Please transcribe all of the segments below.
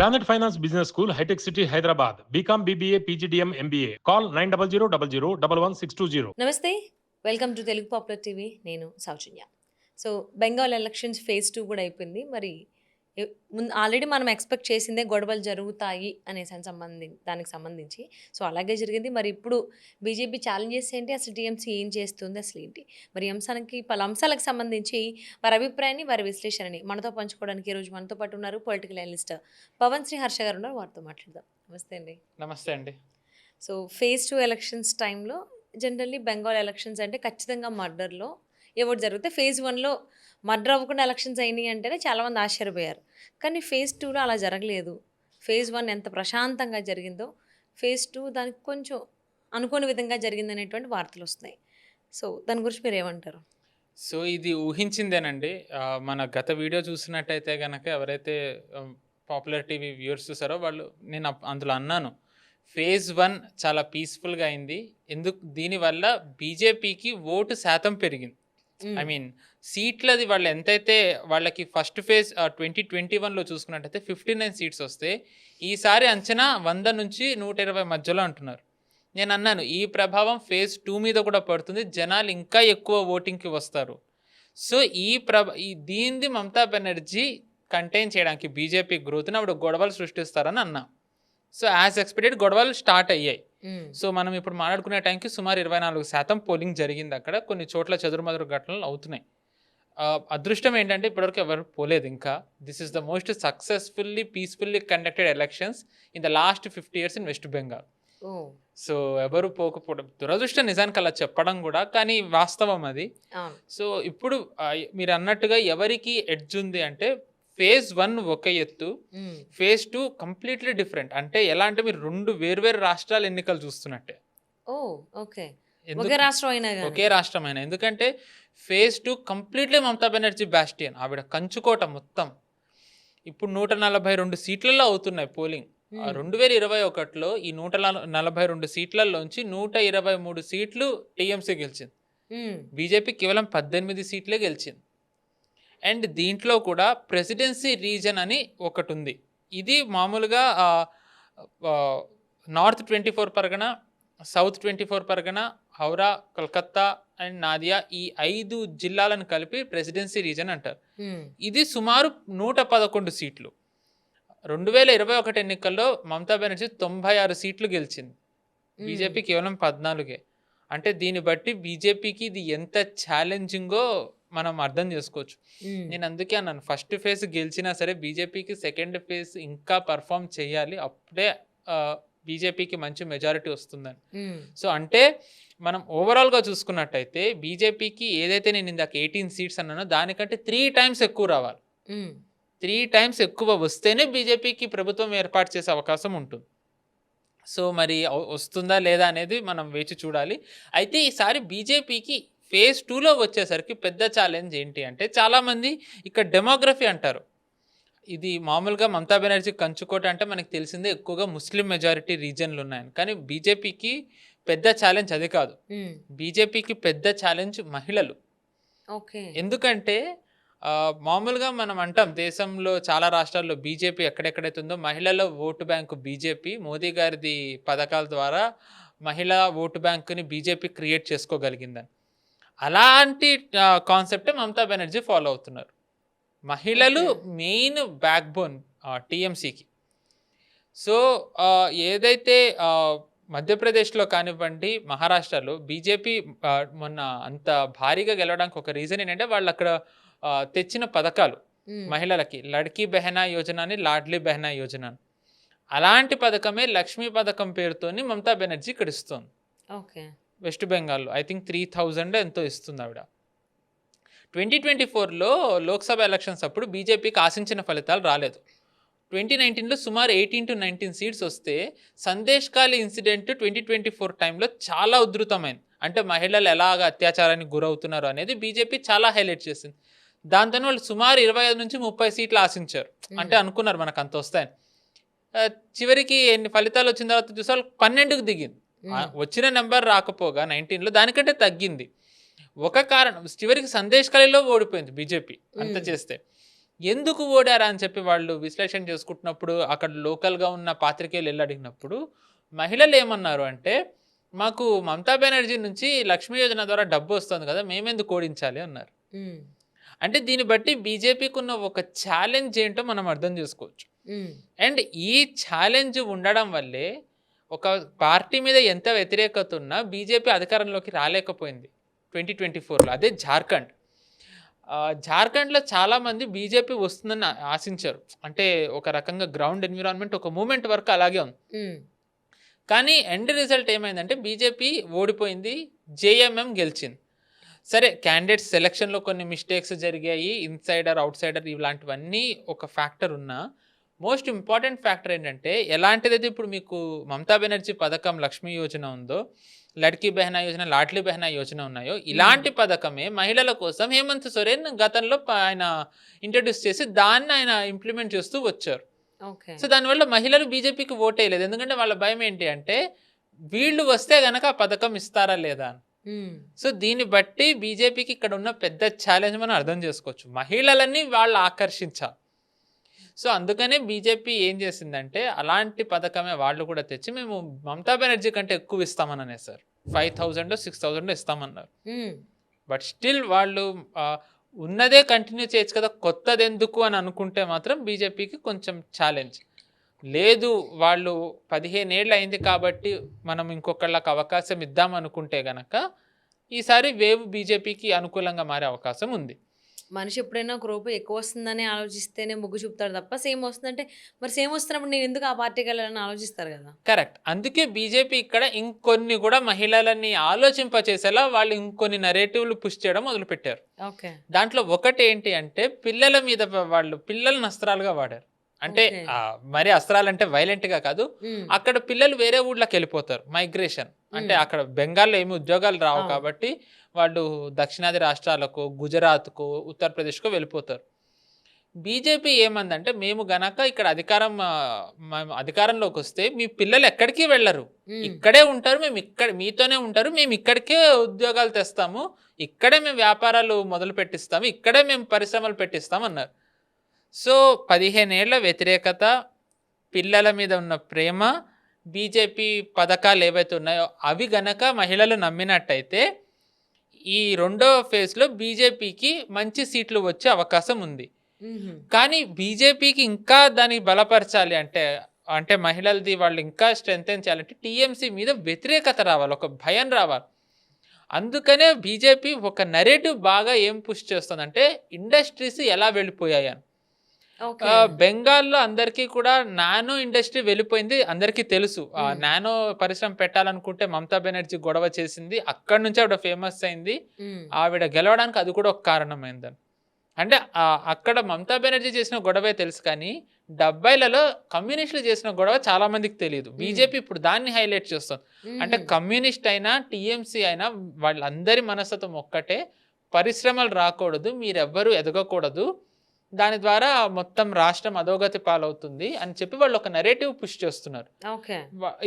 Planet Finance Business School, High-Tech City, Hyderabad. BCom, BBA, PGDM, MBA. Call 900 నమస్తే. Welcome to Telugu popular TV. నేను సౌజన్య. So, Bengal elections phase 2 కూడా అయిపోయింది. మరి already మనం expect చేసిందే గొడవలు జరుగుతాయి దానికి సంబంధించి. సో, అలాగే జరిగింది. మరి ఇప్పుడు బీజేపీ ఛాలెంజెస్ ఏంటి? అసలు టీఎంసీ ఏం చేస్తుంది? అసలేంటి? మరి పలు అంశాలకు సంబంధించి వారి అభిప్రాయాన్ని, వారి విశ్లేషణని మనతో పంచుకోవడానికి ఈరోజు మనతో పాటు ఉన్నారు పొలిటికల్ అనలిస్ట్ పవన్ శ్రీ హర్ష గారు ఉన్నారు. వారితో మాట్లాడదాం. నమస్తే అండి. నమస్తే అండి. సో, ఫేజ్ 2 ఎలక్షన్స్ టైంలో జనరల్లీ బెంగాల్ ఎలక్షన్స్ అంటే ఖచ్చితంగా మర్డర్‌లో ఏవో ఒకటి జరిగితే ఫేజ్ 1లో మర్డర్ అవ్వకుండా ఎలక్షన్స్ అయినాయి అంటేనే చాలామంది ఆశ్చర్యపోయారు. కానీ ఫేజ్ 2లో అలా జరగలేదు. ఫేజ్ 1 ఎంత ప్రశాంతంగా జరిగిందో ఫేజ్ 2 దానికి కొంచెం అనుకోని విధంగా జరిగిందనేటువంటి వార్తలు వస్తున్నాయి. సో, దాని గురించి మీరేమంటారు? సో, ఇది ఊహించిందేనండి. మన గత వీడియో చూసినట్టయితే గనక ఎవరైతే పాపులర్ టీవీ వ్యూవర్స్ చూసారో వాళ్ళు నేను అందులో అన్నాను. ఫేజ్ 1 చాలా పీస్‌ఫుల్‌గా అయింది. దీనివల్ల బీజేపీకి ఓటు శాతం పెరిగింది. ఐ మీన్ సీట్లది వాళ్ళు ఎంతైతే వాళ్ళకి ఫస్ట్ ఫేజ్ 2021లో చూసుకున్నట్టయితే 59 సీట్స్ వస్తే ఈసారి అంచనా 100 నుంచి 120 మధ్యలో అంటున్నారు. నేను అన్నాను ఈ ప్రభావం ఫేజ్ 2 మీద కూడా పడుతుంది. జనాలు ఇంకా ఎక్కువ ఓటింగ్‌కి వస్తారు. సో, దీనిది మమతా బెనర్జీ కంటైన్ చేయడానికి బీజేపీ గ్రోత్‌ని ఆవిడ గొడవలు సృష్టిస్తారని అన్నా. సో, యాజ్ ఎక్స్‌పెక్టెడ్ గొడవలు స్టార్ట్ అయ్యాయి. సో, మనం ఇప్పుడు మాట్లాడుకునే టైంకి సుమారు 24% పోలింగ్ జరిగింది. అక్కడ కొన్ని చోట్ల చెదురుమదురు ఘటనలు అవుతున్నాయి. అదృష్టం ఏంటంటే ఇప్పటివరకు ఎవరు పోలేదు ఇంకా. This is the most successfully peacefully conducted elections in the last 50 years in west Bengal. So, ఎవరు పోకపోవడం దురదృష్టం నిజానికి అలా చెప్పడం కూడా, కానీ వాస్తవం అది. సో, ఇప్పుడు మీరు అన్నట్టుగా ఎవరికి ఎడ్జ్ ఉంది అంటే ఫేజ్ 1 ఒక ఎత్తు, ఫేజ్ 2 కంప్లీట్లీ డిఫరెంట్. అంటే ఎలా అంటే మీరు 2 వేర్వేరు రాష్ట్రాల ఎన్నికలు చూస్తున్నట్టే. ఒకే రాష్ట్రం అయినా. ఎందుకంటే phase 2 completely Mamata Banerjee Bastian, ఆవిడ కంచుకోట మొత్తం. ఇప్పుడు 142 సీట్లలో అవుతున్నాయి పోలింగ్. 2021లో ఈ 142 సీట్లలోంచి 123 సీట్లు టీఎంసీ గెలిచింది. బీజేపీ కేవలం 18 సీట్లే గెలిచింది. అండ్ దీంట్లో కూడా ప్రెసిడెన్సీ రీజన్ అని ఒకటి ఉంది. ఇది మామూలుగా north 24 Pargana, south 24 Pargana, Howrah, Calcutta and Nadia ఈ 5 జిల్లాలను కలిపి ప్రెసిడెన్సీ రీజన్ అంటారు. ఇది సుమారు 111 సీట్లు. 2021 ఎన్నికల్లో మమతా బెనర్జీ 96 సీట్లు గెలిచింది. బీజేపీ కేవలం 14. అంటే దీన్ని బట్టి బీజేపీకి ఇది ఎంత ఛాలెంజింగో మనం అర్థం చేసుకోవచ్చు. నేను అందుకే అన్నాను ఫస్ట్ ఫేజ్ గెలిచినా సరే బీజేపీకి సెకండ్ ఫేజ్ ఇంకా పర్ఫామ్ చేయాలి, అప్పుడే బీజేపీకి మంచి మెజారిటీ వస్తుందని. సో, అంటే మనం ఓవరాల్గా చూసుకున్నట్టయితే బీజేపీకి ఏదైతే నేను ఇందాక 18 సీట్స్ అన్నానో దానికంటే 3 times ఎక్కువ రావాలి. 3 times ఎక్కువ వస్తేనే బీజేపీకి ప్రభుత్వం ఏర్పాటు చేసే అవకాశం ఉంటుంది. సో, మరి వస్తుందా లేదా అనేది మనం వేచి చూడాలి. అయితే ఈసారి బీజేపీకి ఫేజ్ 2లో వచ్చేసరికి పెద్ద ఛాలెంజ్ ఏంటి అంటే చాలామంది ఇక్కడ డెమోగ్రఫీ అంటారు. ఇది మామూలుగా మమతా బెనర్జీ కంచుకోట అంటే మనకు తెలిసిందే ఎక్కువగా ముస్లిం మెజారిటీ రీజన్లు ఉన్నాయని. కానీ బీజేపీకి పెద్ద ఛాలెంజ్ అది కాదు. బీజేపీకి పెద్ద ఛాలెంజ్ మహిళలు. ఎందుకంటే మామూలుగా మనం అంటాం దేశంలో చాలా రాష్ట్రాల్లో బీజేపీ ఎక్కడెక్కడైతే ఉందో మహిళల ఓటు బ్యాంకు బీజేపీ మోదీ గారిది పథకాల ద్వారా మహిళా ఓటు బ్యాంకుని బీజేపీ క్రియేట్ చేసుకోగలిగిందని. అలాంటి కాన్సెప్ట్ మమతా బెనర్జీ ఫాలో అవుతున్నారు. మహిళలు మెయిన్ బ్యాక్ బోన్ టీఎంసీకి. సో, ఏదైతే మధ్యప్రదేశ్లో కానివ్వండి, మహారాష్ట్రలో బీజేపీ మొన్న అంత భారీగా గెలవడానికి ఒక రీజన్ ఏంటంటే వాళ్ళు అక్కడ తెచ్చిన పథకాలు మహిళలకి లడ్కీ బెహనా యోజన అని, లాడ్లీ బెహనా యోజన అని. అలాంటి పథకమే లక్ష్మీ పథకం పేరుతోని మమతా బెనర్జీ ఇక్కడ ఇస్తుంది. వెస్ట్ బెంగాల్లో ఐ థింక్ 3000 ఎంతో ఇస్తుంది ఆవిడ. 2024లో లోక్సభ ఎలక్షన్స్ అప్పుడు బీజేపీకి ఆశించిన ఫలితాలు రాలేదు. 2019లో సుమారు 18 to 19 సీట్స్ వస్తే సందేశ్కాలి ఇన్సిడెంట్ 2024 టైంలో చాలా ఉధృతమైంది. అంటే మహిళలు ఎలాగ అత్యాచారానికి గురవుతున్నారు అనేది బీజేపీ చాలా హైలైట్ చేసింది. దాంతో వాళ్ళు సుమారు 25 నుంచి 30 సీట్లు ఆశించారు. అంటే అనుకున్నారు మనకు అంత వస్తాయని. చివరికి ఎన్ని ఫలితాలు వచ్చిన తర్వాత చూసే 12కు దిగింది. వచ్చిన నెంబర్ రాకపోగా 19లో దానికంటే తగ్గింది. ఒక కారణం చివరికి సందేశ్కాలిలో ఓడిపోయింది బీజేపీ అంత చేస్తే. ఎందుకు ఓడారా అని చెప్పి వాళ్ళు విశ్లేషణ చేసుకుంటున్నప్పుడు అక్కడ లోకల్గా ఉన్న పాత్రికేయులు వెళ్ళి అడిగినప్పుడు మహిళలు ఏమన్నారు అంటే, మాకు మమతా బెనర్జీ నుంచి లక్ష్మీ యోజన ద్వారా డబ్బు వస్తుంది కదా, మేమెందుకు ఓడించాలి అన్నారు. అంటే దీన్ని బట్టి బీజేపీకి ఉన్న ఒక ఛాలెంజ్ ఏంటో మనం అర్థం చేసుకోవచ్చు. అండ్ ఈ ఛాలెంజ్ ఉండడం వల్లే ఒక పార్టీ మీద ఎంత వ్యతిరేకత ఉన్నా బీజేపీ అధికారంలోకి రాలేకపోయింది 2024లో. అదే జార్ఖండ్. జార్ఖండ్లో చాలామంది బీజేపీ వస్తుందని ఆశించారు. అంటే ఒక రకంగా గ్రౌండ్ ఎన్విరాన్మెంట్ ఒక మూమెంట్ వరకు అలాగే ఉంది. కానీ ఎండ్ రిజల్ట్ ఏమైందంటే బీజేపీ ఓడిపోయింది, జేఎంఎం గెలిచింది. సరే, క్యాండిడేట్స్ సెలక్షన్లో కొన్ని మిస్టేక్స్ జరిగాయి, ఇన్సైడర్ అవుట్ సైడర్ ఇలాంటివన్నీ ఒక ఫ్యాక్టర్ ఉన్నా మోస్ట్ ఇంపార్టెంట్ ఫ్యాక్టర్ ఏంటంటే, ఎలాంటిదైతే ఇప్పుడు మీకు మమతా బెనర్జీ పథకం లక్ష్మీ యోజన ఉందో, లడ్కీ బెహనా యోజన, లాడ్లీ బెహనా యోజన ఉన్నాయో, ఇలాంటి పథకమే మహిళల కోసం హేమంత్ సోరెన్ గతంలో ఆయన ఇంట్రడ్యూస్ చేసి దాన్ని ఆయన ఇంప్లిమెంట్ చేస్తూ వచ్చారు. సో దానివల్ల మహిళలు బీజేపీకి ఓటేయలేదు. ఎందుకంటే వాళ్ళ భయం ఏంటి అంటే, వీళ్ళు వస్తే గనక ఆ పథకం ఇస్తారా లేదా అని. సో దీన్ని బట్టి బీజేపీకి ఇక్కడ ఉన్న పెద్ద ఛాలెంజ్ మనం అర్థం చేసుకోవచ్చు. మహిళలని వాళ్ళు ఆకర్షించాలి. సో అందుకనే బీజేపీ ఏం చేసిందంటే, అలాంటి పథకమే వాళ్ళు కూడా తెచ్చి మేము మమతా బెనర్జీ కంటే ఎక్కువ ఇస్తామని అనేసారు. 5,000 6,000 ఇస్తామన్నారు. బట్ స్టిల్ వాళ్ళు ఉన్నదే కంటిన్యూ చేయొచ్చు కదా, కొత్తది ఎందుకు అని అనుకుంటే మాత్రం బీజేపీకి కొంచెం ఛాలెంజ్. లేదు, వాళ్ళు 15 ఏళ్ళు అయింది కాబట్టి మనం ఇంకొకళ్ళకి అవకాశం ఇద్దాం అనుకుంటే గనక ఈసారి వేవ్ బీజేపీకి అనుకూలంగా మారే అవకాశం ఉంది. మనిషి ఎప్పుడైనా ఒక రూపాయి ఎక్కువ వస్తుందని ఆలోచిస్తేనే మొగ్గు చూపుతాడు తప్ప, సేమ్ వస్తుందంటే మరి సేమ్ వస్తున్నప్పుడు నేను ఎందుకు ఆ పార్టీకి వెళ్ళాలని ఆలోచిస్తారు కదా. కరెక్ట్. అందుకే బీజేపీ ఇక్కడ ఇంకొన్ని కూడా మహిళలని ఆలోచింపచేసేలా వాళ్ళు ఇంకొన్ని నరేటివ్లు పుష్ చేయడం మొదలుపెట్టారు. దాంట్లో ఒకటి ఏంటి అంటే, పిల్లల మీద వాళ్ళు పిల్లలను అస్త్రాలుగా వాడారు. అంటే మరి అస్త్రాలంటే వైలెంట్ గా కాదు, అక్కడ పిల్లలు వేరే ఊళ్ళకి వెళ్ళిపోతారు, మైగ్రేషన్. అంటే అక్కడ బెంగాల్లో ఏమి ఉద్యోగాలు రావు కాబట్టి వాళ్ళు దక్షిణాది రాష్ట్రాలకు, గుజరాత్కు, ఉత్తరప్రదేశ్కు వెళ్ళిపోతారు. బీజేపీ ఏమందంటే, మేము గనక ఇక్కడ అధికారంలోకి వస్తే మీ పిల్లలు ఎక్కడికి వెళ్ళరు, ఇక్కడే ఉంటారు, మేము ఇక్కడ మీతోనే ఉంటారు, మేము ఇక్కడికే ఉద్యోగాలు తెస్తాము, ఇక్కడే మేము వ్యాపారాలు మొదలు పెట్టిస్తాము, ఇక్కడే మేము పరిశ్రమలు పెట్టిస్తాం అన్నారు. సో 15 ఏళ్ల వ్యతిరేకత, పిల్లల మీద ఉన్న ప్రేమ, బీజేపీ పథకాలు ఏవైతే ఉన్నాయో అవి గనక మహిళలు నమ్మినట్టయితే ఈ రెండో ఫేజ్లో బీజేపీకి మంచి సీట్లు వచ్చే అవకాశం ఉంది. కానీ బీజేపీకి ఇంకా దాన్ని బలపరచాలి అంటే మహిళలది వాళ్ళు ఇంకా స్ట్రెంథెన్ చేయాలంటే టీఎంసీ మీద వ్యతిరేకత రావాలి, ఒక భయం రావాలి. అందుకనే బీజేపీ ఒక నరేటివ్ బాగా ఏం పుష్ చేస్తుందంటే, ఇండస్ట్రీస్ ఎలా వెళ్ళిపోయాయని. బెంగాల్లో అందరికీ కూడా నానో ఇండస్ట్రీ వెళ్ళిపోయింది, అందరికీ తెలుసు. నానో పరిశ్రమ పెట్టాలనుకుంటే మమతా బెనర్జీ గొడవ చేసింది, అక్కడి నుంచి ఆవిడ ఫేమస్ అయింది. ఆవిడ గెలవడానికి అది కూడా ఒక కారణమైందని. అంటే అక్కడ మమతా బెనర్జీ చేసిన గొడవే తెలుసు, కానీ 70లలో కమ్యూనిస్టులు చేసిన గొడవ చాలా మందికి తెలియదు. బీజేపీ ఇప్పుడు దాన్ని హైలైట్ చేస్తుంది. అంటే కమ్యూనిస్ట్ అయినా టీఎంసీ అయినా వాళ్ళందరి మనస్తత్వం ఒక్కటే, పరిశ్రమలు రాకూడదు, మీరెవ్వరూ ఎదగకూడదు, దాని ద్వారా మొత్తం రాష్ట్రం అధోగతి పాలవుతుంది అని చెప్పి వాళ్ళు ఒక నెరేటివ్ పుష్ చేస్తున్నారు.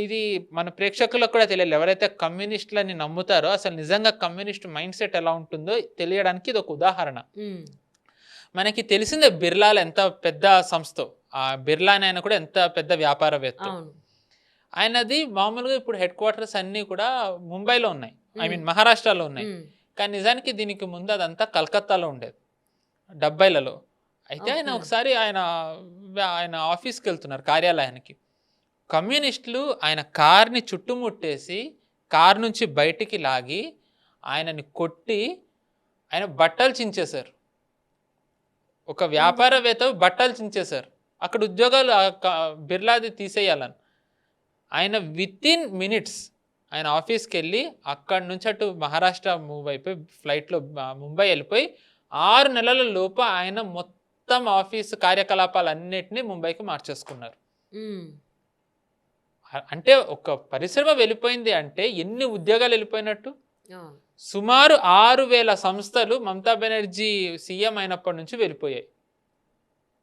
ఇది మన ప్రేక్షకులకు కూడా తెలియాలి. ఎవరైతే కమ్యూనిస్టులని నమ్ముతారో అసలు నిజంగా కమ్యూనిస్ట్ మైండ్ సెట్ ఎలా ఉంటుందో తెలియడానికి ఇది ఒక ఉదాహరణ. మనకి తెలిసిందే బిర్లాలు ఎంత పెద్ద సంస్థ, ఆ బిర్లా ఆయన కూడా ఎంత పెద్ద వ్యాపారవేత్త. ఆయనది మామూలుగా ఇప్పుడు హెడ్ క్వార్టర్స్ అన్ని కూడా ముంబైలో ఉన్నాయి, మహారాష్ట్రలో ఉన్నాయి. కానీ నిజానికి దీనికి ముందు అదంతా కలకత్తాలో ఉండేది 70లలో. అయితే ఆయన ఒకసారి ఆయన ఆఫీస్కి వెళ్తున్నారు, కార్యాలయానికి. కమ్యూనిస్టులు ఆయన కార్ని చుట్టుముట్టేసి కార్ నుంచి బయటికి లాగి ఆయనని కొట్టి ఆయన బట్టలు చించేశారు. ఒక వ్యాపారవేత్త బట్టలు చించేశారు. అక్కడ ఉద్యోగాలు బిర్లాది తీసేయాలని. ఆయన వితిన్ మినిట్స్ ఆయన ఆఫీస్కి వెళ్ళి అక్కడి నుంచి అటు మహారాష్ట్ర మూవ్ అయిపోయి ఫ్లైట్లో ముంబై వెళ్ళిపోయి 6 నెలల లోపు ఆయన మొత్తం ఆఫీసు కార్యకలాపాలన్నిటినీ ముంబైకి మార్చేసుకున్నారు. అంటే ఒక పరిశ్రమ వెళ్ళిపోయింది అంటే ఎన్ని ఉద్యోగాలు వెళ్ళిపోయినట్టు. సుమారు 6,000 సంస్థలు మమతా బెనర్జీ సీఎం అయినప్పటి నుంచి వెళ్ళిపోయాయి.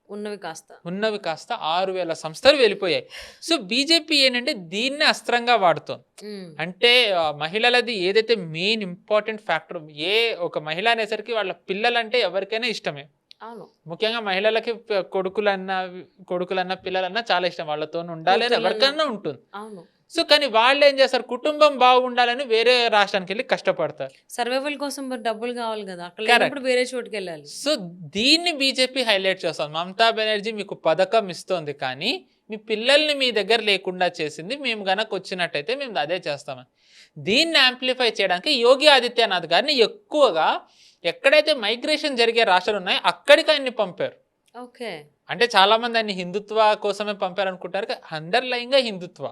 ఉన్నవి కాస్త 6,000 సంస్థలు వెళ్ళిపోయాయి. సో బీజేపీ ఏంటంటే దీన్ని అస్త్రంగా వాడుతోంది. అంటే మహిళలది ఏదైతే మెయిన్ ఇంపార్టెంట్ ఫ్యాక్టర్, ఒక మహిళ అనేసరికి వాళ్ళ పిల్లలంటే ఎవరికైనా ఇష్టమే. అవును. ముఖ్యంగా మహిళలకి కొడుకులన్నా పిల్లలన్నా చాలా ఇష్టం, వాళ్ళతో ఉండాలి అని ఎవరికన్నా ఉంటుంది. అవును. సో కానీ వాళ్ళు ఏం చేస్తారు, కుటుంబం బాగుండాలని వేరే రాష్ట్రానికి వెళ్ళి కష్టపడతారు. సర్వైవల్ కోసం మరి డబ్బులు కావాలి కదా, అక్కడ Correct. లేనప్పుడు వేరే చోటుకి వెళ్ళాలి. సో దీన్ని బీజేపీ హైలైట్ చేస్తుంది. మమతా బెనర్జీ మీకు పథకం ఇస్తోంది కానీ మీ పిల్లల్ని మీ దగ్గర లేకుండా చేసింది మేము గనక వచ్చినట్టయితే మేము అదే చేస్తామని. దీన్ని యాంప్లిఫై చేయడానికి యోగి ఆదిత్యనాథ్ గారిని ఎక్కువగా ఎక్కడైతే మైగ్రేషన్ జరిగే రాష్ట్రాలు ఉన్నాయో అక్కడికి ఆయన్ని పంపారు. ఓకే. అంటే చాలా మంది ఆయన హిందుత్వ కోసమే పంపారు అనుకుంటారు, అండర్లైన్గా హిందుత్వ,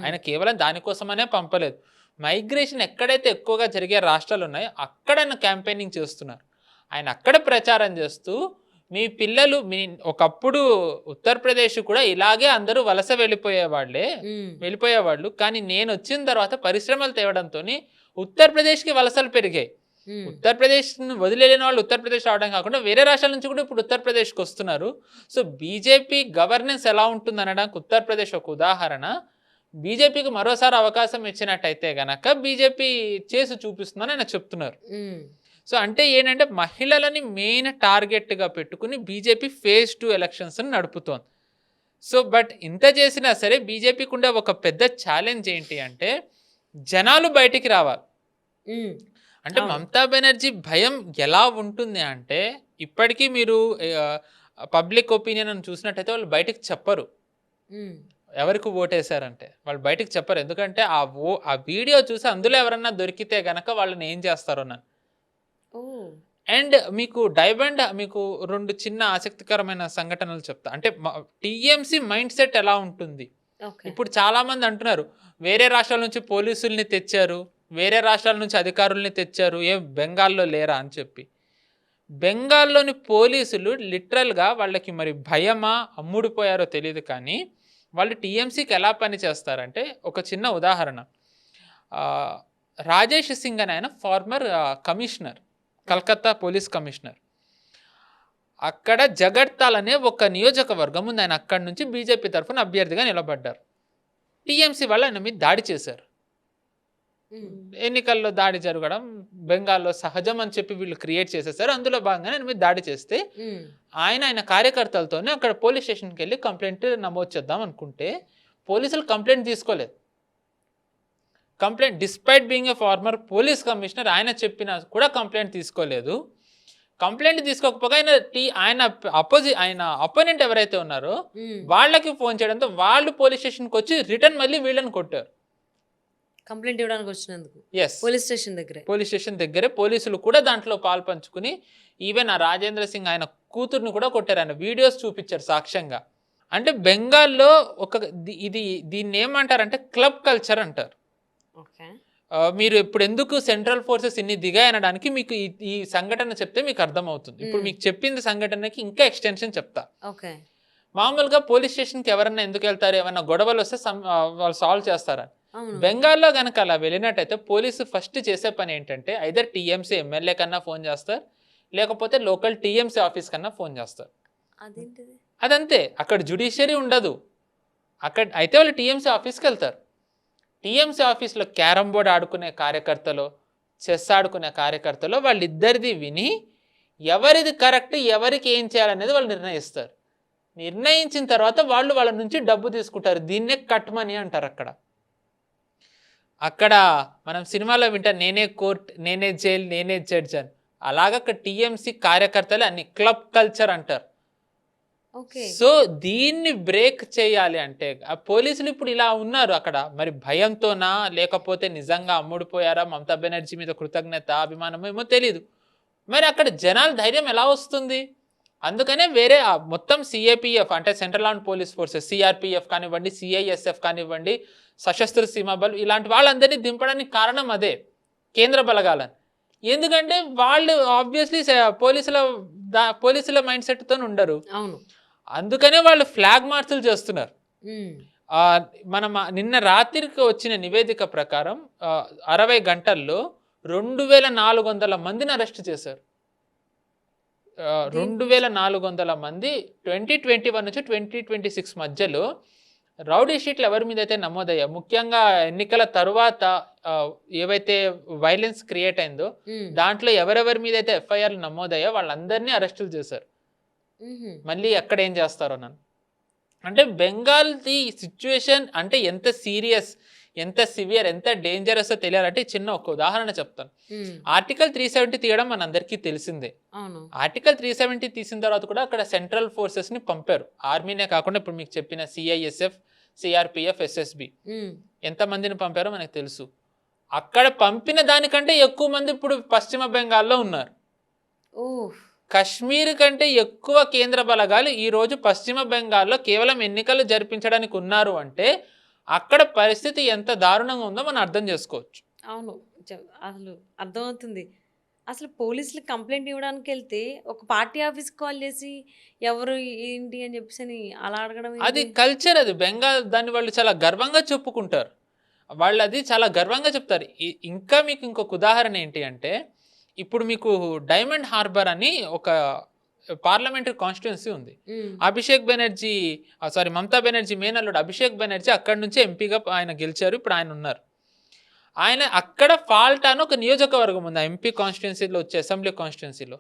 ఆయన కేవలం దానికోసమనే పంపలేదు. మైగ్రేషన్ ఎక్కడైతే ఎక్కువగా జరిగే రాష్ట్రాలు ఉన్నాయో అక్కడ ఆయన క్యాంపెయినింగ్ చేస్తున్నారు. ఆయన అక్కడ ప్రచారం చేస్తూ మీ పిల్లలు ఒకప్పుడు ఉత్తరప్రదేశ్ కూడా ఇలాగే అందరూ వలస వెళ్ళిపోయేవాళ్ళు, కానీ నేను వచ్చిన తర్వాత పరిశ్రమలు తేవడంతో ఉత్తరప్రదేశ్కి వలసలు పెరిగాయి. ఉత్తరప్రదేశ్ వదిలేని వాళ్ళు ఉత్తరప్రదేశ్ రావడం కాకుండా వేరే రాష్ట్రాల నుంచి కూడా ఇప్పుడు ఉత్తరప్రదేశ్కి వస్తున్నారు. సో బీజేపీ గవర్నెన్స్ ఎలా ఉంటుంది అనడానికి ఉత్తరప్రదేశ్ ఒక ఉదాహరణ. బీజేపీకి మరోసారి అవకాశం ఇచ్చినట్టయితే గనక బీజేపీ చేసి చూపిస్తుందని ఆయన చెప్తున్నారు. సో అంటే ఏంటంటే మహిళలని మెయిన్ టార్గెట్గా పెట్టుకుని బీజేపీ ఫేజ్ 2 ఎలక్షన్స్ నడుపుతోంది. సో బట్ ఇంత చేసినా సరే బీజేపీకి ఉండే ఒక పెద్ద ఛాలెంజ్ ఏంటి అంటే జనాలు బయటికి రావాలి. అంటే మమతా బెనర్జీ భయం ఎలా ఉంటుంది అంటే ఇప్పటికీ మీరు పబ్లిక్ ఒపీనియన్ అని చూసినట్టయితే వాళ్ళు బయటికి చెప్పరు ఎవరికి ఓటేశారంటే, వాళ్ళు బయటికి చెప్పరు. ఎందుకంటే ఆ వీడియో చూసి అందులో ఎవరన్నా దొరికితే గనక వాళ్ళని ఏం చేస్తారో నన్ను. అండ్ మీకు మీకు 2 చిన్న ఆసక్తికరమైన సంఘటనలు చెప్తా. అంటే టీఎంసీ మైండ్ సెట్ ఎలా ఉంటుంది. ఇప్పుడు చాలా మంది అంటున్నారు వేరే రాష్ట్రాల నుంచి పోలీసుల్ని తెచ్చారు, వేరే రాష్ట్రాల నుంచి అధికారుల్ని తెచ్చారు, బెంగాల్లో లేరా అని చెప్పి. బెంగాల్లోని పోలీసులు లిటరల్గా వాళ్ళకి మరి భయమా అమ్ముడిపోయారో తెలియదు కానీ వాళ్ళు టీఎంసీకి ఎలా పని చేస్తారంటే ఒక చిన్న ఉదాహరణ. రాజేష్ సింగ్ అని ఆయన former commissioner, Calcutta police commissioner. అక్కడ జగడ్తాల్ అనే ఒక నియోజకవర్గం ఉంది, ఆయన అక్కడి నుంచి బీజేపీ తరఫున అభ్యర్థిగా నిలబడ్డారు. టీఎంసీ వాళ్ళు ఆయన మీద దాడి చేశారు. ఎన్నికల్లో దాడి జరగడం బెంగాల్లో సహజం అని చెప్పి వీళ్ళు క్రియేట్ చేసేసారు. అందులో భాగంగానే ఆయన మీద దాడి చేస్తే ఆయన కార్యకర్తలతోనే అక్కడ పోలీస్ స్టేషన్కి వెళ్ళి కంప్లైంట్ నమోదు చేద్దాం అనుకుంటే పోలీసులు కంప్లైంట్ తీసుకోలేదు. Complaint despite being a former police commissioner ఆయన చెప్పినా కూడా కంప్లైంట్ తీసుకోలేదు. కంప్లైంట్ తీసుకోకపోగా ఆయన అపోనెంట్ ఎవరైతే ఉన్నారో వాళ్ళకి ఫోన్ చేయడంతో వాళ్ళు పోలీస్ స్టేషన్కి వచ్చి రిటర్న్ మళ్ళీ వీళ్ళని కొట్టారు. కంప్లైంట్ ఇవ్వడానికి వచ్చినందుకు పోలీస్ స్టేషన్ దగ్గరే పోలీసులు కూడా దాంట్లో పాలు పంచుకుని ఈవెన్ ఆ రాజేంద్ర సింగ్ ఆయన కూతుర్ని కూడా కొట్టారు. ఆయన వీడియోస్ చూపించారు సాక్ష్యంగా. అంటే బెంగాల్లో దీన్ని ఏమంటారంటే క్లబ్ కల్చర్ అంటారు. మీరు ఇప్పుడు ఎందుకు సెంట్రల్ ఫోర్సెస్ ఇన్ని దిగాయనడానికి మీకు ఈ సంఘటన చెప్తే మీకు అర్థమవుతుంది. ఇప్పుడు మీకు చెప్పింది సంఘటనకి ఇంకా ఎక్స్టెన్షన్ చెప్తా. మామూలుగా పోలీస్ స్టేషన్కి ఎవరన్నా ఎందుకు వెళ్తారు, ఏమన్నా గొడవలు వస్తే వాళ్ళు సాల్వ్ చేస్తారా. బెంగాల్లో కనుక అలా వెళ్ళినట్టయితే పోలీసు ఫస్ట్ చేసే పని ఏంటంటే ఐదర్ టీఎంసీ ఎమ్మెల్యే కన్నా ఫోన్ చేస్తారు, లేకపోతే లోకల్ టీఎంసీ ఆఫీస్ కన్నా ఫోన్ చేస్తారు. అదంతే, అక్కడ జ్యుడిషియరీ ఉండదు. అయితే వాళ్ళు టీఎంసీ ఆఫీస్కి వెళ్తారు. టీఎంసీ ఆఫీస్లో క్యారమ్ బోర్డ్ ఆడుకునే కార్యకర్తలు, చెస్ ఆడుకునే కార్యకర్తలు వాళ్ళిద్దరిది విని ఎవరిది కరెక్ట్, ఎవరికి ఏం చేయాలనేది వాళ్ళు నిర్ణయిస్తారు. నిర్ణయించిన తర్వాత వాళ్ళ నుంచి డబ్బు తీసుకుంటారు. దీన్నే కట్ మనీ అంటారు. అక్కడ మనం సినిమాలో వింటాం నేనే కోర్ట్, నేనే జైలు, నేనే జడ్జ్ అని. అలాగ అక్కడ టీఎంసీ కార్యకర్తలు అన్ని క్లబ్ కల్చర్ అంటారు. సో దీన్ని బ్రేక్ చేయాలి అంటే పోలీసులు ఇప్పుడు ఇలా ఉన్నారు అక్కడ. మరి భయంతోనా లేకపోతే నిజంగా అమ్ముడిపోయారా, మమతా బెనర్జీ మీద కృతజ్ఞత అభిమానం ఏమో తెలీదు. మరి అక్కడ జనాల ధైర్యం ఎలా వస్తుంది? అందుకనే వేరే మొత్తం సిఏపిఎఫ్ అంటే central armed police forces, CRPF కానివ్వండి, సిఐఎస్ఎఫ్ కానివ్వండి, సశస్త్ర సీమా బల్, ఇలాంటి వాళ్ళందరినీ దింపడానికి కారణం అదే, కేంద్ర బలగాలని. ఎందుకంటే వాళ్ళు ఆబ్వియస్లీ పోలీసుల మైండ్ సెట్తో ఉండరు. అందుకనే వాళ్ళు ఫ్లాగ్ మార్చులు చేస్తున్నారు. మనం నిన్న రాత్రికి వచ్చిన నివేదిక ప్రకారం 60 గంటల్లో 2400 మందిని అరెస్ట్ చేశారు. 2400 మంది 2021 నుంచి 2026 మధ్యలో రౌడీ షీట్లు ఎవరి మీద అయితే నమోదయ్యా, ముఖ్యంగా ఎన్నికల తరువాత ఏవైతే వైలెన్స్ క్రియేట్ అయిందో దాంట్లో ఎవరెవరి మీద అయితే ఎఫ్ఐఆర్లు నమోదయ్యా వాళ్ళందరినీ అరెస్టులు చేశారు. మళ్ళీ ఎక్కడ ఏం చేస్తారో నన్ను. అంటే బెంగాల్ది సిచ్యువేషన్ అంటే ఎంత సీరియస్, ఎంత సివియర్, ఎంత డేంజరస్ తెలియాలంటే చిన్న ఒక ఉదాహరణ చెప్తాను. ఆర్టికల్ 370 తీయడం మనందరికీ తెలిసిందే. ఆర్టికల్ 370 తీసిన తర్వాత కూడా అక్కడ సెంట్రల్ ఫోర్సెస్ ని పంపారు. ఆర్మీనే కాకుండా ఇప్పుడు మీకు చెప్పిన సిఐఎస్ఎఫ్, సిఆర్పిఎఫ్, ఎస్ఎస్బి ఎంతమందిని పంపారో మనకు తెలుసు. అక్కడ పంపిన దానికంటే ఎక్కువ మంది ఇప్పుడు పశ్చిమ బెంగాల్లో ఉన్నారు. కశ్మీర్ కంటే ఎక్కువ కేంద్ర బలగాలు ఈరోజు పశ్చిమ బెంగాల్లో కేవలం ఎన్నికలు జరిపించడానికి ఉన్నారు అంటే అక్కడ పరిస్థితి ఎంత దారుణంగా ఉందో మనం అర్థం చేసుకోవచ్చు. అవును, అసలు అర్థమవుతుంది. అసలు పోలీసులు కంప్లైంట్ ఇవ్వడానికి వెళ్తే ఒక పార్టీ ఆఫీస్ కాల్ చేసి ఎవరు ఏంటి అని చెప్పేసి అలా అడగడం, అది కల్చర్. అది బెంగాల్, దాన్ని వాళ్ళు చాలా గర్వంగా చెప్పుకుంటారు. వాళ్ళు అది చాలా గర్వంగా చెప్తారు. ఇంకా మీకు ఇంకొక ఉదాహరణ ఏంటి అంటే, ఇప్పుడు మీకు డైమండ్ హార్బర్ అని ఒక పార్లమెంటరీ కాన్స్టిట్యున్సీ ఉంది. అభిషేక్ బెనర్జీ మమతా బెనర్జీ మేనల్లుడు అభిషేక్ బెనర్జీ అక్కడి నుంచి ఎంపీగా ఆయన గెలిచారు. ఇప్పుడు ఆయన ఉన్నారు. ఆయన అక్కడ ఫాల్ట్ అని ఒక నియోజకవర్గం ఉంది ఎంపీ కాన్స్టిట్యున్సీలో వచ్చే అసెంబ్లీ కాన్స్టిట్యున్సీలో.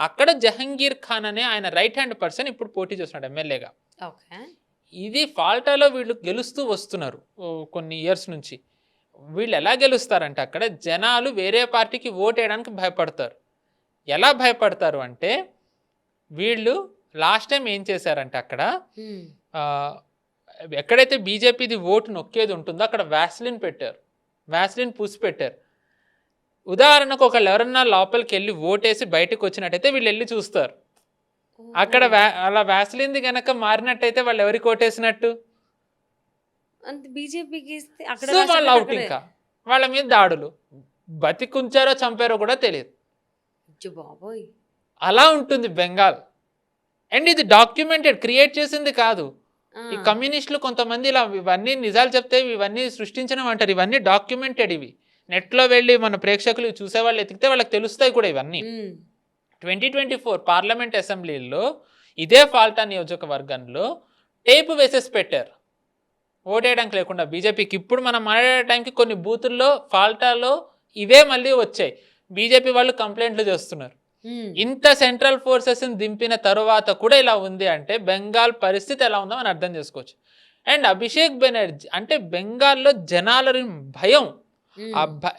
అక్కడ జహంగీర్ ఖాన్ అనే ఆయన రైట్ హ్యాండ్ పర్సన్ ఇప్పుడు పోటీ చేస్తున్నాడు ఎమ్మెల్యేగా. ఇది ఫాల్టాలో వీళ్ళు గెలుస్తూ వస్తున్నారు కొన్ని ఇయర్స్ నుంచి. వీళ్ళు ఎలా గెలుస్తారంటే అక్కడ జనాలు వేరే పార్టీకి ఓట్ వేయడానికి భయపడతారు. ఎలా భయపడతారు అంటే, వీళ్ళు లాస్ట్ టైం ఏం చేశారంటే అక్కడ ఎక్కడైతే బీజేపీది ఓటు నొక్కేది ఉంటుందో అక్కడ వ్యాస్లిన్ పెట్టారు, వ్యాస్లిన్ పూసి పెట్టారు. ఉదాహరణకు ఒకళ్ళు ఎవరన్నా లోపలికి వెళ్ళి ఓటేసి బయటకు వచ్చినట్టయితే వీళ్ళు వెళ్ళి చూస్తారు. అక్కడ అలా వ్యాస్లిన్ది కనుక మారినట్టయితే వాళ్ళు ఎవరికి ఓటేసినట్టు, బీజేపీకి. వాళ్ళు అవుట్. ఇంకా వాళ్ళ మీద దాడులు, బతికుంచారో చంపారో కూడా తెలియదు. అలా ఉంటుంది బెంగాల్. అండ్ ఇది డాక్యుమెంటెడ్, క్రియేట్ చేసింది కాదు. ఈ కమ్యూనిస్టులు కొంతమంది ఇలా ఇవన్నీ నిజాలు చెప్తే ఇవన్నీ సృష్టించడం అంటారు. ఇవన్నీ డాక్యుమెంటెడ్. ఇవి నెట్లో వెళ్ళి మన ప్రేక్షకులు చూసేవాళ్ళు ఎతికితే వాళ్ళకి తెలుస్తాయి కూడా ఇవన్నీ. 2024 పార్లమెంట్ అసెంబ్లీలో ఇదే ఫాల్టా నియోజకవర్గంలో టేపు వేసేసి పెట్టారు ఓటేయడానికి లేకుండా బీజేపీకి. ఇప్పుడు మనం మాట్లాడే టైంకి కొన్ని బూతుల్లో ఫాల్టాలో ఇవే మళ్ళీ వచ్చాయి. బీజేపీ వాళ్ళు కంప్లైంట్లు చేస్తున్నారు. ఇంత సెంట్రల్ ఫోర్సెస్ దింపిన తరువాత కూడా ఇలా ఉంది అంటే బెంగాల్ పరిస్థితి ఎలా ఉందో మనం అర్థం చేసుకోవచ్చు. అండ్ అభిషేక్ బెనర్జీ అంటే బెంగాల్లో జనాల భయం.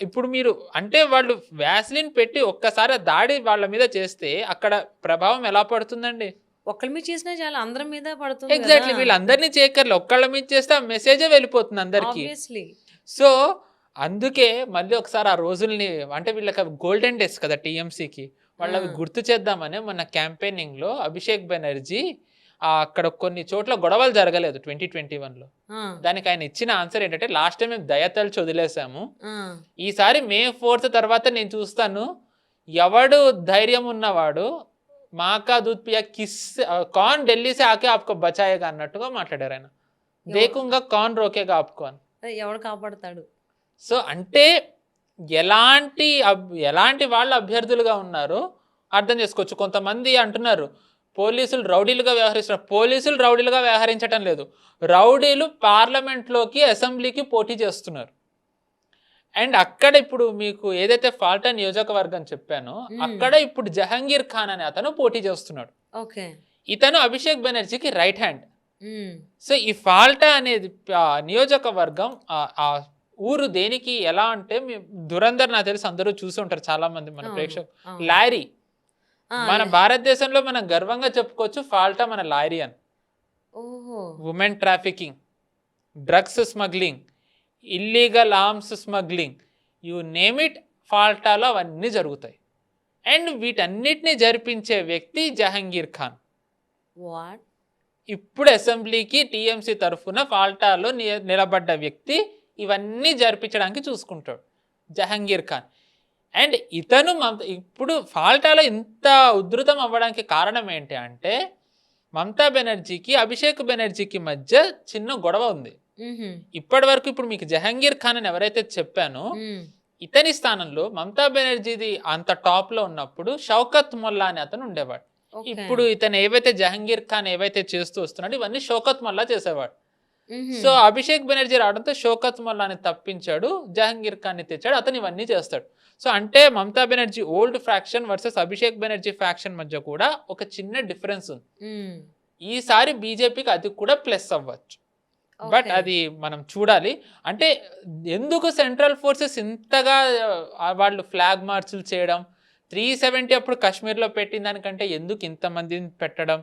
ఇప్పుడు మీరు అంటే వాళ్ళు వ్యాస్లిన్ పెట్టి ఒక్కసారి దాడి వాళ్ళ మీద చేస్తే అక్కడ ప్రభావం ఎలా పడుతుందండి? ఒక్కళ్ళ మీద చేసినా చాలా అందరి మీద పడుతుంది. ఎగ్జాక్ట్లీ, వీళ్ళందరినీ చేయక్కర్లే, ఒక్కళ్ళ మీద చేస్తే ఆ మెసేజే వెళ్ళిపోతుంది అందరికి. సో అందుకే మళ్ళీ ఒకసారి ఆ రోజుల్ని అంటే వీళ్ళకి గోల్డెన్ డేస్ కదా టీఎంసీకి, వాళ్ళు అవి గుర్తు చేద్దామని మన క్యాంపెయినింగ్లో అభిషేక్ బెనర్జీ అక్కడ కొన్ని చోట్ల గొడవలు జరగలేదు 2021లో. దానికి ఆయన ఇచ్చిన ఆన్సర్ ఏంటంటే, లాస్ట్ టైం మేము దయతల్చి వదిలేసాము, ఈసారి May 4th తర్వాత నేను చూస్తాను, ఎవడు ధైర్యం ఉన్నవాడు మాకా దూద్ పియా కిస్ కాన్ ఢిల్లీ సే ఆకే ఆప్కో బచాయేగా అన్నట్టుగా మాట్లాడారు ఆయన. దేకుంగా కాన్ రోకేగా ఆప్కో అని, ఎవడు కాపాడుతాడు. సో అంటే ఎలాంటి వాళ్ళు అభ్యర్థులుగా ఉన్నారో అర్థం చేసుకోవచ్చు. కొంతమంది అంటున్నారు పోలీసులు రౌడీలుగా వ్యవహరిస్తున్నారు. పోలీసులు రౌడీలుగా వ్యవహరించడం లేదు, రౌడీలు పార్లమెంట్లోకి అసెంబ్లీకి పోటీ చేస్తున్నారు. అండ్ అక్కడ ఇప్పుడు మీకు ఏదైతే ఫాల్టా నియోజకవర్గం చెప్పానో అక్కడ ఇప్పుడు జహంగీర్ ఖాన్ అనే అతను పోటీ చేస్తున్నాడు. ఇతను అభిషేక్ బెనర్జీకి రైట్ హ్యాండ్. సో ఈ ఫాల్టా అనేది నియోజకవర్గం ఆ ఊరు దేనికి ఎలా అంటే, దురంధర్ నాకు తెలిసి అందరూ చూసి ఉంటారు చాలా మంది మన ప్రేక్షకులు. లారీ, మన భారతదేశంలో మనం గర్వంగా చెప్పుకోవచ్చు ఫాల్టా మన లారీ అని. Women trafficking, drugs smuggling, illegal arms smuggling, you name it, ఫాల్టాలో అవన్నీ జరుగుతాయి. అండ్ వీటన్నిటిని జరిపించే వ్యక్తి జహంగీర్ ఖాన్. ఇప్పుడు అసెంబ్లీకి టీఎంసీ తరఫున ఫాల్టాలో నిలబడ్డ వ్యక్తి ఇవన్నీ జరిపించడానికి చూసుకుంటాడు జహంగీర్ ఖాన్. అండ్ ఇతను ఇప్పుడు ఫాల్టాలో ఇంత ఉధృతం అవ్వడానికి కారణం ఏంటి అంటే, మమతా బెనర్జీకి అభిషేక్ బెనర్జీకి మధ్య చిన్న గొడవ ఉంది ఇప్పటి వరకు. ఇప్పుడు మీకు జహంగీర్ ఖాన్ అని ఎవరైతే చెప్పానో ఇతని స్థానంలో మమతా బెనర్జీది అంత టాప్ లో ఉన్నప్పుడు షౌకత్ మొల్లా అని అతను ఉండేవాడు. ఇప్పుడు ఇతను ఏవైతే జహంగీర్ ఖాన్ ఏవైతే చేస్తూ వస్తున్నాడో ఇవన్నీ షౌకత్ మొల్లా చేసేవాడు. సో అభిషేక్ బెనర్జీ రావడంతో షౌకత్ మొల్లాని తప్పించాడు, జహంగీర్ ఖాన్ని తెచ్చాడు, అతను ఇవన్నీ చేస్తాడు. సో అంటే Mamata Banerjee old faction versus Abhishek Banerjee faction మధ్య కూడా ఒక చిన్న డిఫరెన్స్ ఉంది. ఈసారి బీజేపీకి అది కూడా ప్లస్ అవ్వచ్చు, బట్ అది మనం చూడాలి. అంటే ఎందుకు సెంట్రల్ ఫోర్సెస్ ఇంతగా వాళ్ళు ఫ్లాగ్ మార్చులు చేయడం, 370 అప్పుడు కాశ్మీర్లో పెట్టిన దానికంటే ఎందుకు ఇంతమందిని పెట్టడం,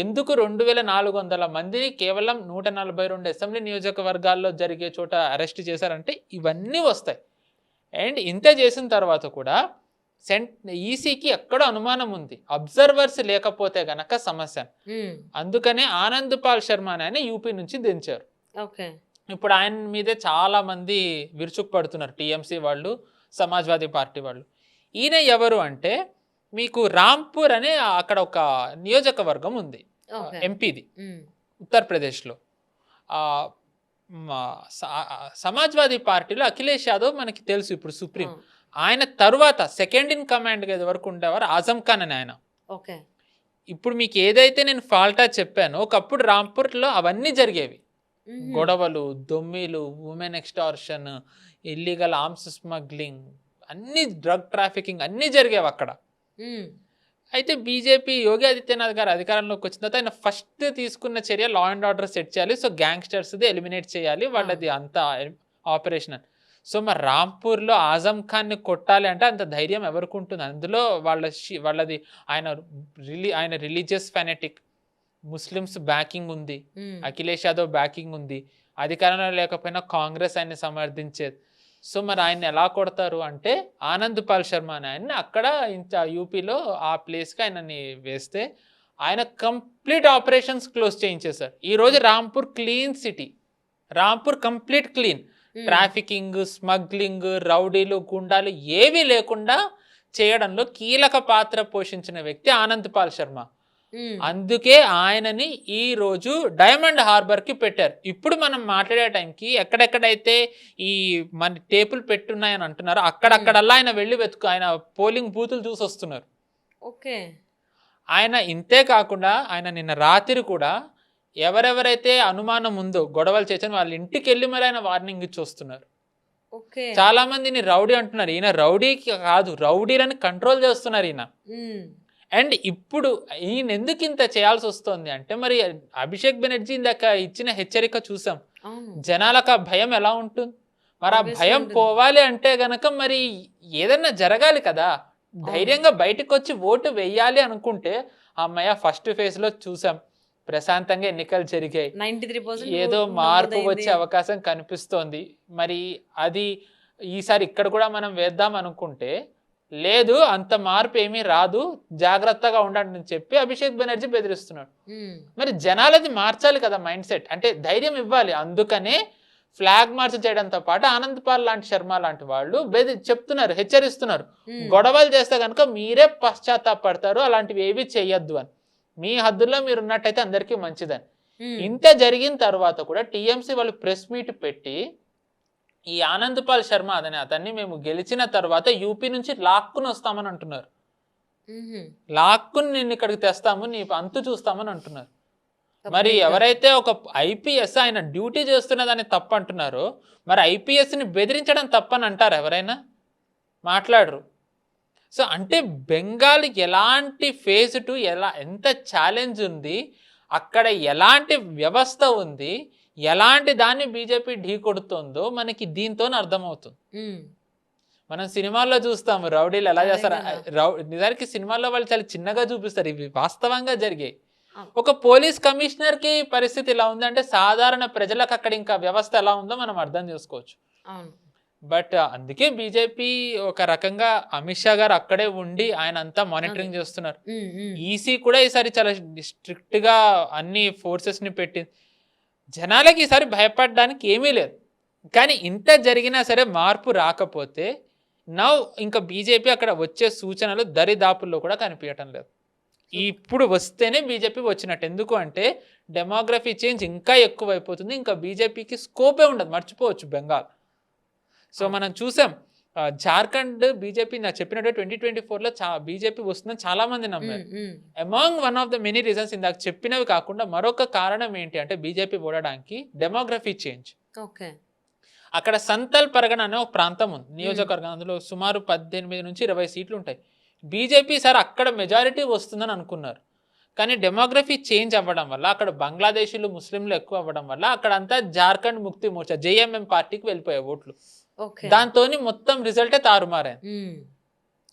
ఎందుకు 2400 మందిని కేవలం 142 అసెంబ్లీ నియోజకవర్గాల్లో జరిగే చోట అరెస్ట్ చేశారంటే ఇవన్నీ వస్తాయి. అండ్ ఇంత చేసిన తర్వాత కూడా ఈసీకి ఎక్కడో అనుమానం ఉంది, అబ్జర్వర్స్ లేకపోతే గనక సమస్య. అందుకనే ఆనంద్ పాల్ శర్మ అని యూపీ నుంచి దించారు. ఇప్పుడు ఆయన మీదే చాలా మంది విరుచుకు పడుతున్నారు, టీఎంసీ వాళ్ళు, సమాజ్వాదీ పార్టీ వాళ్ళు. ఈయన ఎవరు అంటే మీకు రాంపూర్ అనే అక్కడ ఒక నియోజకవర్గం ఉంది ఎంపీది ఉత్తరప్రదేశ్లో. సమాజ్వాదీ పార్టీలో అఖిలేష్ యాదవ్ మనకి తెలుసు ఇప్పుడు సుప్రీం. ఆయన తరువాత సెకండ్ ఇన్ కమాండ్ వరకు ఉండేవారు ఆజం ఖాన్ అని ఆయన. ఇప్పుడు మీకు ఏదైతే నేను ఫాల్టా చెప్పానో ఒకప్పుడు రాంపూర్లో అవన్నీ జరిగేవి, గొడవలు, దొమ్మిలు, women extortion, illegal arms smuggling, అన్ని డ్రగ్ ట్రాఫికింగ్ అన్నీ జరిగేవి అక్కడ. అయితే బీజేపీ యోగి ఆదిత్యనాథ్ గారు అధికారంలోకి వచ్చిన తర్వాత ఆయన ఫస్ట్ తీసుకున్న చర్య లా అండ్ ఆర్డర్ సెట్ చేయాలి, సో గ్యాంగ్స్టర్స్ది ఎలిమినేట్ చేయాలి, వాళ్ళది అంతా ఆపరేషన్. సో మరి రాంపూర్లో ఆజం ఖాన్ని కొట్టాలి అంటే అంత ధైర్యం ఎవరికి ఉంటుంది? అందులో వాళ్ళది ఆయన రిలీజియస్ ఫెనటిక్, ముస్లిమ్స్ బ్యాకింగ్ ఉంది, అఖిలేష్ యాదవ్ బ్యాకింగ్ ఉంది, అధికారంలో లేకపోయినా కాంగ్రెస్ ఆయన్ని సమర్థించేది. సో మరి ఆయన్ని ఎలా కొడతారు అంటే ఆనంద్ పాల్ శర్మ అని ఆయన్ని అక్కడ యూపీలో ఆ ప్లేస్కి ఆయనని వేస్తే ఆయన కంప్లీట్ ఆపరేషన్స్ క్లోజ్ చేయించేశారు. ఈరోజు Rampur clean city, Rampur complete clean. Trafficking, smuggling, రౌడీలు, గుండాలు ఏవీ లేకుండా చేయడంలో కీలక పాత్ర పోషించిన వ్యక్తి ఆనంద్ పాల్ శర్మ. అందుకే ఆయనని ఈ రోజు డైమండ్ హార్బర్ కి పెట్టారు. ఇప్పుడు మనం మాట్లాడే టైంకి ఎక్కడెక్కడైతే ఈ మన టేపులు పెట్టున్నాయని అంటున్నారో అక్కడక్కడల్లా ఆయన వెళ్ళి ఆయన పోలింగ్ బూతులు చూసి వస్తున్నారు. ఆయన ఇంతే కాకుండా ఆయన నిన్న రాత్రి కూడా ఎవరెవరైతే అనుమానం ఉందో గొడవలు చేసిన వాళ్ళ ఇంటికి వెళ్ళి మరి ఆయన వార్నింగ్ ఇచ్చి వస్తున్నారు. చాలా మందిని రౌడీ అంటున్నారు, ఈయన రౌడీకి కాదు, రౌడీలను కంట్రోల్ చేస్తున్నారు ఈయన. అండ్ ఇప్పుడు ఈయన ఎందుకు ఇంత చేయాల్సి వస్తుంది అంటే మరి అభిషేక్ బెనర్జీ ఇందాక ఇచ్చిన హెచ్చరిక చూసాం, జనాలకు ఆ భయం ఎలా ఉంటుంది? మరి ఆ భయం పోవాలి అంటే గనక మరి ఏదన్నా జరగాలి కదా. ధైర్యంగా బయటకు వచ్చి ఓటు వేయాలి అనుకుంటే అమ్మయ్య ఫస్ట్ ఫేజ్ లో చూసాం ప్రశాంతంగా ఎన్నికలు జరిగాయి, ఏదో మార్పు వచ్చే అవకాశం కనిపిస్తోంది. మరి అది ఈసారి ఇక్కడ కూడా మనం వేద్దాం అనుకుంటే లేదు, అంత మార్పు ఏమీ రాదు, జాగ్రత్తగా ఉండండి అని చెప్పి అభిషేక్ బెనర్జీ బెదిరిస్తున్నాడు. మరి జనాలది మార్చాలి కదా మైండ్ సెట్, అంటే ధైర్యం ఇవ్వాలి. అందుకనే ఫ్లాగ్ మార్చ్ చేయడంతో పాటు ఆనంద్ పాల్ లాంటి శర్మ లాంటి వాళ్ళు చెప్తున్నారు, హెచ్చరిస్తున్నారు, గొడవలు చేస్తే కనుక మీరే పశ్చాత్తాపడతారు, అలాంటివి ఏవి చెయ్యొద్దు అని, మీ హద్దుల్లో మీరు ఉన్నట్టయితే అందరికీ మంచిదని. ఇంత జరిగిన తర్వాత కూడా టీఎంసీ వాళ్ళు ప్రెస్ మీట్ పెట్టి ఈ ఆనంద్ పాల్ శర్మ అతన్ని మేము గెలిచిన తర్వాత యూపీ నుంచి లాక్కుని వస్తామని అంటున్నారు, లాక్కుని నిన్ను ఇక్కడికి తెస్తాము, నీ అంతు చూస్తామని అంటున్నారు. మరి ఎవరైతే ఒక ఐపీఎస్ ఆయన డ్యూటీ చేస్తున్నదని తప్పు అంటున్నారో మరి ఐపీఎస్ని బెదిరించడం తప్పని అంటారు ఎవరైనా? మాట్లాడరు. సో అంటే బెంగాల్ ఎలాంటి ఫేజ్ 2 ఎంత ఛాలెంజ్ ఉంది, అక్కడ ఎలాంటి వ్యవస్థ ఉంది, ఎలాంటి దాన్ని బీజేపీ ఢీ కొడుతుందో మనకి దీంతో అర్థమవుతుంది. మనం సినిమాల్లో చూస్తాము రౌడీలు ఎలా చేస్తారు, నిజానికి సినిమాల్లో వాళ్ళు చాలా చిన్నగా చూపిస్తారు, ఇవి వాస్తవంగా జరిగాయి. ఒక పోలీస్ కమిషనర్ కి పరిస్థితి ఇలా ఉందంటే సాధారణ ప్రజలకు అక్కడ ఇంకా వ్యవస్థ ఎలా ఉందో మనం అర్థం చేసుకోవచ్చు. బట్ అందుకే బీజేపీ ఒక రకంగా అమిత్ షా గారు అక్కడే ఉండి ఆయన అంతా మానిటరింగ్ చేస్తున్నారు. ఈసీ కూడా ఈసారి చాలా స్ట్రిక్ట్ గా అన్ని ఫోర్సెస్ ని పెట్టింది. జనాలకి ఈసారి భయపడడానికి ఏమీ లేదు. కానీ ఇంత జరిగినా సరే మార్పు రాకపోతే ఇంకా బీజేపీ అక్కడ వచ్చే సూచనలు దరిదాపుల్లో కూడా కనిపించటం లేదు. ఇప్పుడు వస్తేనే బీజేపీ వచ్చినట్టు. ఎందుకు అంటే డెమోగ్రఫీ చేంజ్ ఇంకా ఎక్కువైపోతుంది, ఇంకా బీజేపీకి స్కోపే ఉండదు, మర్చిపోవచ్చు బెంగాల్. సో మనం చూసాం జార్ఖండ్ బీజేపీ నాకు చెప్పినట్టు 2024లో బీజేపీ వస్తుందని చాలా మంది నమ్మారు. Among one of the many reasons ఇందాక చెప్పినవి కాకుండా మరొక కారణం ఏంటి అంటే బీజేపీ ఓడడానికి డెమోగ్రఫీ చేంజ్. ఓకే. అక్కడ సంతల్ పరగణ అనే ఒక ప్రాంతం ఉంది నియోజకవర్గం, అందులో సుమారు 18 నుంచి 20 సీట్లు ఉంటాయి. బీజేపీ సార్ అక్కడ మెజారిటీ వస్తుందని అనుకున్నారు, కానీ డెమోగ్రఫీ చేంజ్ అవ్వడం వల్ల అక్కడ బంగ్లాదేశీలు ముస్లింలు ఎక్కువ అవ్వడం వల్ల అక్కడంతా జార్ఖండ్ ముక్తి మోర్చా జేఎంఎం పార్టీకి వెళ్ళిపోయాయి ఓట్లు. దాంతో మొత్తం రిజల్టే తారుమారైంది.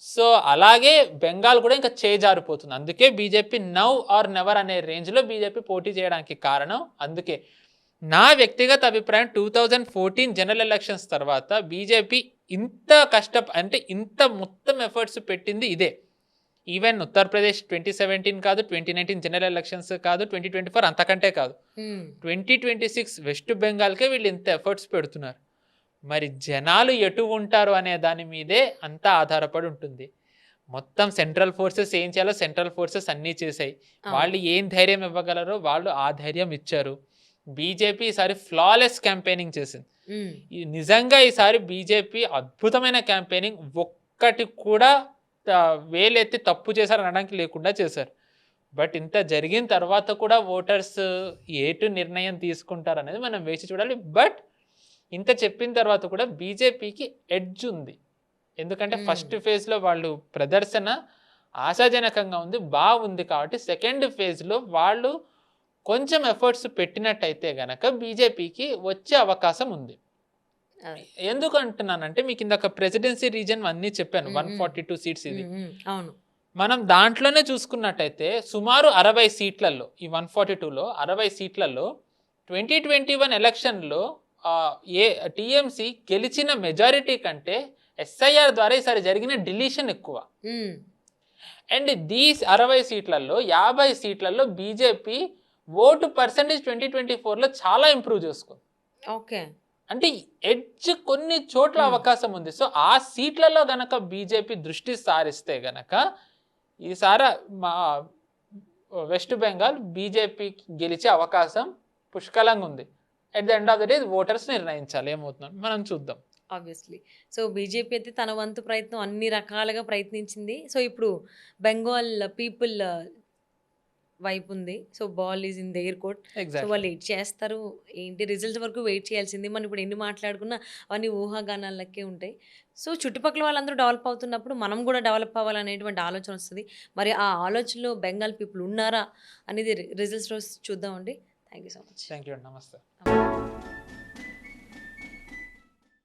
సో అలాగే బెంగాల్ కూడా ఇంకా చేజారిపోతుంది. అందుకే బీజేపీ నౌ ఆర్ నెవర్ అనే రేంజ్లో బీజేపీ పోటీ చేయడానికి కారణం. అందుకే నా వ్యక్తిగత అభిప్రాయం 2014 జనరల్ ఎలక్షన్స్ తర్వాత బీజేపీ ఇంత అంటే ఇంత మొత్తం ఎఫర్ట్స్ పెట్టింది ఇదే. ఈవెన్ ఉత్తరప్రదేశ్ 2017 కాదు, 2019 జనరల్ ఎలక్షన్స్ కాదు, 2024 అంతకంటే కాదు, 2026 వెస్ట్ బెంగాల్కే వీళ్ళు ఇంత ఎఫర్ట్స్ పెడుతున్నారు. మరి జనాలు ఎటు ఉంటారు అనే దాని మీదే అంతా ఆధారపడి ఉంటుంది. మొత్తం సెంట్రల్ ఫోర్సెస్ ఏం చేయాలో సెంట్రల్ ఫోర్సెస్ అన్నీ చేశాయి. వాళ్ళు ఏం ధైర్యం ఇవ్వగలరో వాళ్ళు ఆ ధైర్యం ఇచ్చారు. బీజేపీ ఈసారి ఫ్లాలెస్ క్యాంపెయినింగ్ చేసింది. నిజంగా ఈసారి బీజేపీ అద్భుతమైన క్యాంపెయినింగ్, ఒక్కటి కూడా వేలెత్తి తప్పు చేశారు అనడానికి లేకుండా చేశారు. బట్ ఇంత జరిగిన తర్వాత కూడా ఓటర్స్ ఏటు నిర్ణయం తీసుకుంటారు అనేది మనం వేచి చూడాలి. బట్ ఇంత చెప్పిన తర్వాత కూడా బీజేపీకి ఎడ్జ్ ఉంది. ఎందుకంటే ఫస్ట్ ఫేజ్లో వాళ్ళు ప్రదర్శన ఆశాజనకంగా ఉంది, బాగుంది. కాబట్టి సెకండ్ ఫేజ్లో వాళ్ళు కొంచెం ఎఫర్ట్స్ పెట్టినట్టయితే గనక బీజేపీకి వచ్చే అవకాశం ఉంది. ఎందుకు అంటున్నానంటే మీకు ఇందాక ప్రెసిడెన్సీ రీజన్ అన్నీ చెప్పాను, 142 సీట్స్ ఇది. అవును, మనం దాంట్లోనే చూసుకున్నట్టయితే సుమారు 60 సీట్లలో, ఈ 142లో 60 సీట్లలో 2021 ఎలక్షన్లో టీఎంసీ గెలిచిన మెజారిటీ కంటే ఎస్ఐఆర్ ద్వారా ఈసారి జరిగిన డిలీషన్ ఎక్కువ. అండ్ దీస్ 60 సీట్లలో 50 సీట్లలో బీజేపీ ఓటు పర్సెంటేజ్ 2024లో చాలా ఇంప్రూవ్ చేసుకుంది. ఓకే, అంటే ఎడ్జ్ కొన్ని చోట్ల అవకాశం ఉంది. సో ఆ సీట్లలో గనక బీజేపీ దృష్టి సారిస్తే గనక ఈసారి మా వెస్ట్ బెంగాల్ బీజేపీ గెలిచే అవకాశం పుష్కలంగా ఉంది. At the end of the day voters నిర్ణయించాలి ఏమవుతుందో మనం చూద్దాం. ఆబ్వియస్లీ. సో బీజేపీ అయితే తన వంతు ప్రయత్నం అన్ని రకాలుగా ప్రయత్నించింది. సో ఇప్పుడు బెంగాల్ పీపుల్ వైపు ఉంది. So ball is in there court. So వాళ్ళు వెయిట్ చేస్తారు, ఏంటి రిజల్ట్స్ వరకు వెయిట్ చేయాల్సింది. మనం ఇప్పుడు ఎన్ని మాట్లాడుకున్నా అవన్నీ ఊహాగానాలకే ఉంటాయి. సో చుట్టుపక్కల వాళ్ళందరూ డెవలప్ అవుతున్నప్పుడు మనం కూడా డెవలప్ అవ్వాలనేటువంటి ఆలోచన వస్తుంది. మరి ఆ ఆలోచనలో బెంగాల్ పీపుల్ ఉన్నారా అనేది రిజల్ట్స్ రోజు చూద్దామండి. Thank you so much. Thank you, నమస్తే.